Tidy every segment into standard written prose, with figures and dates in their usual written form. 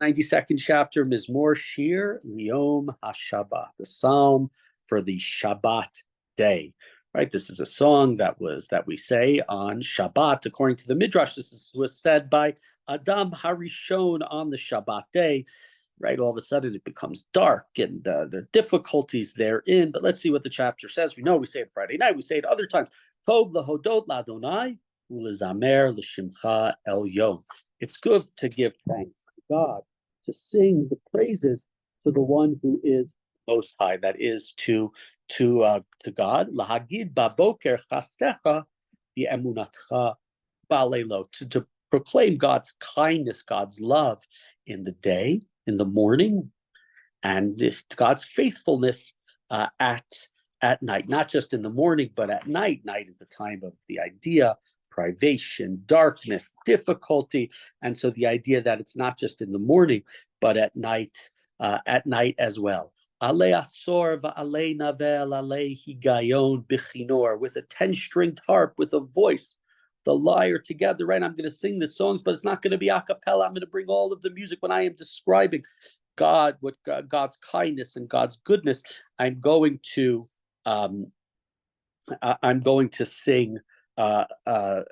92nd chapter, Mizmor Shir Yom HaShabbat, the psalm for the Shabbat day. Right, this is a song that we say on Shabbat. According to the Midrash, was said by Adam Harishon on the Shabbat day. Right, all of a sudden it becomes dark and there are difficulties therein. But let's see what the chapter says. We know we say it Friday night. We say it other times. Tov lahodot ladonai ulezamer l'shimcha el yom. It's good to give thanks to God, to sing the praises to the one who is Most High, that is to God. Lahagid baboker chastecha v'emunatcha balelo, to proclaim God's kindness, God's love in the day, in the morning, and this God's faithfulness at night, not just in the morning, but at night. Night is the time of the idea, privation, darkness, difficulty, and so the idea that it's not just in the morning, but at night as well. Ale asor va'ale navel ale higayon bichinor, with a 10-stringed harp, with a voice, the lyre together, right? I'm going to sing the songs, but it's not going to be a cappella. I'm going to bring all of the music when I am describing God, what God's kindness and God's goodness. I'm going to sing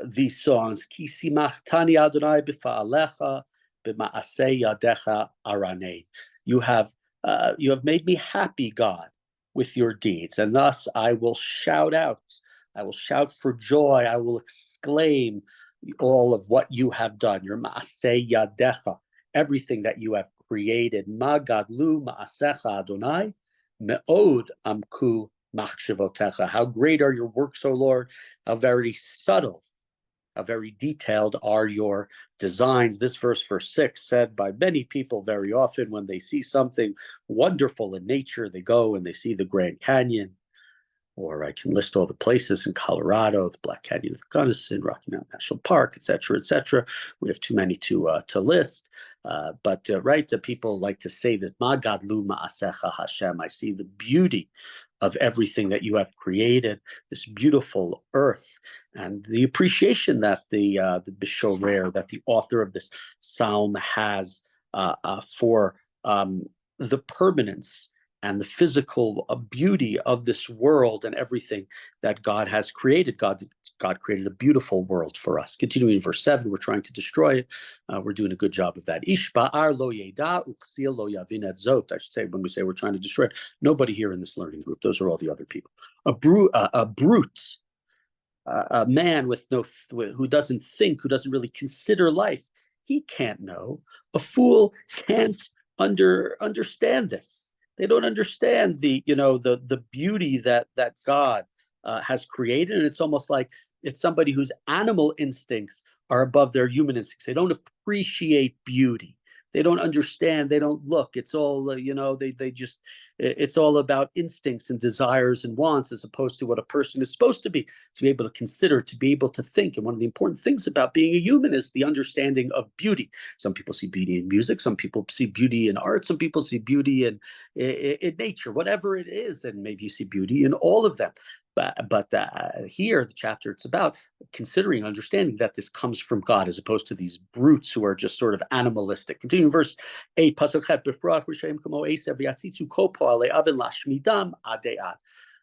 these songs. Ki simachtani Adonai b'fa'alecha b'ma'aseh yadecha aranei. You have made me happy, God, with your deeds, and thus I will shout out. I will shout for joy. I will exclaim all of what you have done. Your ma'aseh yadecha, everything that you have created. Ma gadlu ma'asecha Adonai, me'od amku machshavotecha. How great are your works, O Lord? How very subtle, how very detailed are your designs. This verse 6, said by many people very often when they see something wonderful in nature, they go and they see the Grand Canyon, or I can list all the places in Colorado, the Black Canyon of the Gunnison, Rocky Mountain National Park, etc., etc. We have too many to list, but people like to say that Ma Gadlu Ma'asecha Hashem. I see the beauty of everything that you have created, this beautiful earth, and the appreciation that the Bishorer, that the author of this psalm has for the permanence and the physical beauty of this world and everything that God has created. God created a beautiful world for us. Continuing in verse 7, we're trying to destroy it. We're doing a good job of that. Ish ba'ar lo yeda u'chsil lo yavin et zot. I should say, when we say we're trying to destroy it, nobody here in this learning group. Those are all the other people. A brute, a man who doesn't think, who doesn't really consider life, he can't know. A fool can't understand this. They don't understand the beauty that God has created, and it's almost like it's somebody whose animal instincts are above their human instincts. They don't appreciate beauty. They don't understand. They don't look. It's all it's all about instincts and desires and wants, as opposed to what a person is supposed to be able to consider, to be able to think. And one of the important things about being a human is the understanding of beauty. Some people see beauty in music. Some people see beauty in art. Some people see beauty in nature, whatever it is. And maybe you see beauty in all of them. But here, the chapter, it's about considering, understanding that this comes from God, as opposed to these brutes who are just sort of animalistic. Continuing verse 8, Pasuk Chet, B'frach Rishayim Kamo Esav V'yatzitzu Kol Po'alei Avin Lashmidam Ade'at.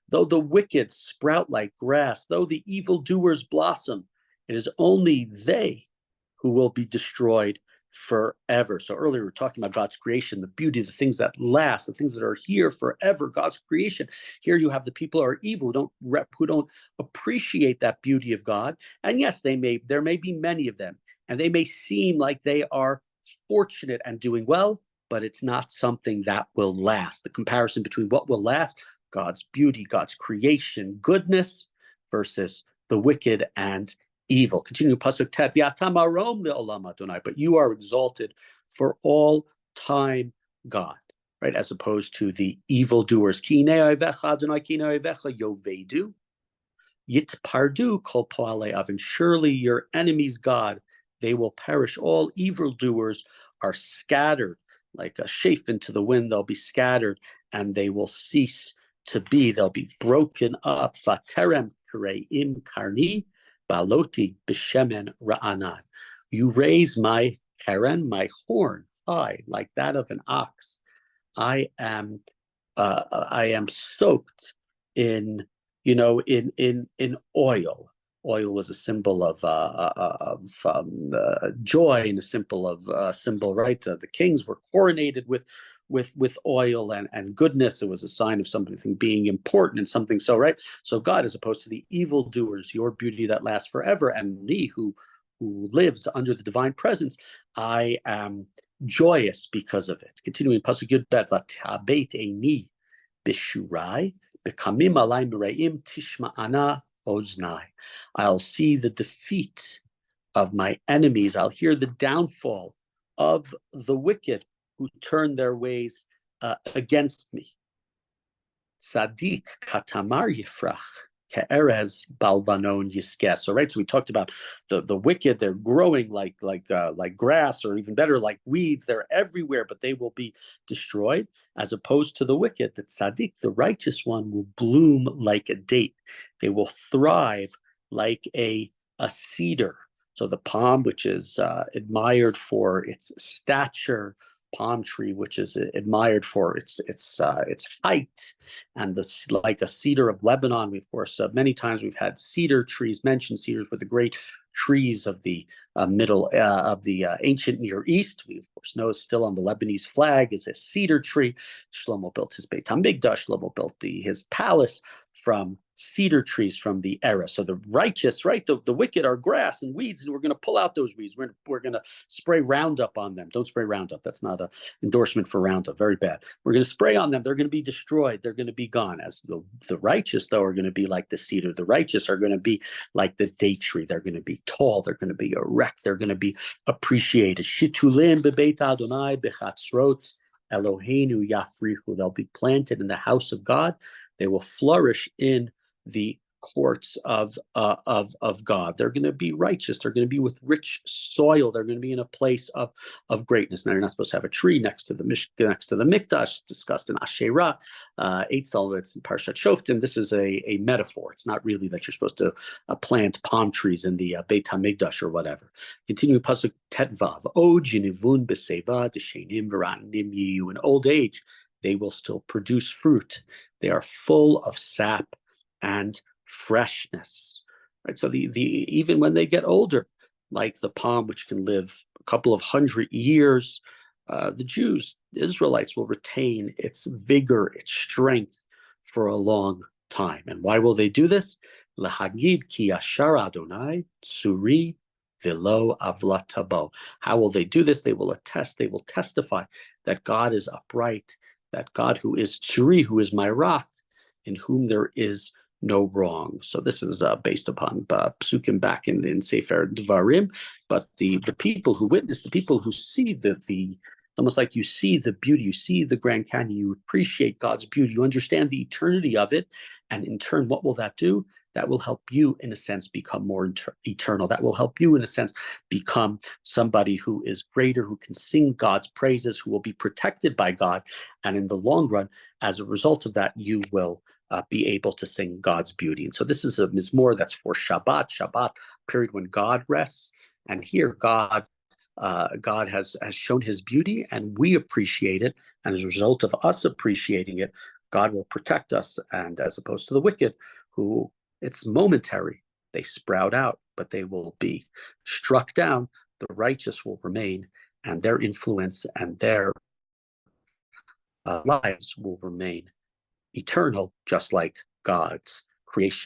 Though the wicked sprout like grass, though the evildoers blossom, it is only they who will be destroyed forever. So earlier we were talking about God's creation, the beauty, the things that last, the things that are here forever, God's creation. Here you have the people who are evil, who don't appreciate that beauty of God. And yes, there may be many of them, and they may seem like they are fortunate and doing well, but it's not something that will last. The comparison between what will last, God's beauty, God's creation, goodness, versus the wicked and evil. Continue Pasuk Tet, V'atamarom le'olam Adonai, but you are exalted for all time, God, right? As opposed to the evildoers. Ki nei oivecha Adonai, ki nei oivecha yovedu, yitpardu kol po'alei avin. Surely your enemies, God, they will perish. All evildoers are scattered like a sheaf into the wind. They'll be scattered and they will cease to be. They'll be broken up. Vaterem kareim karni baloti b'shemen ra'anan. You raise my karen, my horn, high, like that of an ox. I am soaked in, in oil. Oil was a symbol of joy, and a symbol, right? The kings were coronated with oil and goodness. It was a sign of something being important and something so, right. So God, as opposed to the evildoers, your beauty that lasts forever, and me who lives under the divine presence, I am joyous because of it. Continuing pasuk Yud Bet, Vatabeit Eini Bishurai Bekamim Alai Mireim Tishma'ana Oznai. I'll see the defeat of my enemies. I'll hear the downfall of the wicked who turn their ways against me. Tzaddik katamar yifrach, ke'erez balvanon yiskeh. So, right, so we talked about the wicked. They're growing like grass, or even better, like weeds. They're everywhere, but they will be destroyed. As opposed to the wicked, the tzaddik, the righteous one, will bloom like a date. They will thrive like a cedar. So the palm, which is admired for its stature, palm tree, which is admired for its height, and like a cedar of Lebanon. We, of course, many times we've had cedar trees mentioned. Cedars were the great trees of the ancient Near East. We, of course, know still on the Lebanese flag is a cedar tree. Shlomo built his Beit HaMikdash. Shlomo built his palace from cedar trees from the era. So the righteous, right, the wicked are grass and weeds, and we're going to pull out those weeds. We're going to spray Roundup on them. Don't spray Roundup. That's not an endorsement for Roundup. Very bad. We're going to spray on them. They're going to be destroyed. They're going to be gone. As the righteous, though, are going to be like the cedar. The righteous are going to be like the date tree. They're going to be tall. They're going to be erect. They're going to be appreciated. Shitulim bebeit Adonai bechatzrot Eloheinu yafrichu. They'll be planted in the house of God. They will flourish in the courts of God. They're going to be righteous. They're going to be with rich soil. They're going to be in a place of greatness. Now, you're not supposed to have a tree next to the mikdash, discussed in Asherah, Eitzel, it's in Parshat Shoftim. This is a metaphor. It's not really that you're supposed to plant palm trees in the Beit HaMikdash or whatever. Continuing pasuk Tetvav, O jinivun b'seva d'shenim v'ranim yiyu. In old age, they will still produce fruit. They are full of sap and freshness, right? So the even when they get older, like the palm, which can live a couple of 100 years, the Jews, the Israelites, will retain its vigor, its strength for a long time. And why will they do this? Lahagid ki yashar Adonai tsuri velo avlatabo. How will they do this? They will attest, they will testify that God is upright, that God who is tsuri, who is my rock, in whom there is no wrong. So this is based upon psukim back in Sefer Devarim. But the people who witness, the people who see the almost like you see the beauty, you see the Grand Canyon, you appreciate God's beauty, you understand the eternity of it, and in turn, what will that do? That will help you, in a sense, become more eternal. That will help you, in a sense, become somebody who is greater, who can sing God's praises, who will be protected by God. And in the long run, as a result of that, you will be able to sing God's beauty. And so this is a mizmor that's for Shabbat, period when God rests. And here God has shown his beauty, and we appreciate it. And as a result of us appreciating it, God will protect us. And as opposed to the wicked, who it's momentary, they sprout out, but they will be struck down. The righteous will remain, and their influence and their lives will remain eternal, just like God's creation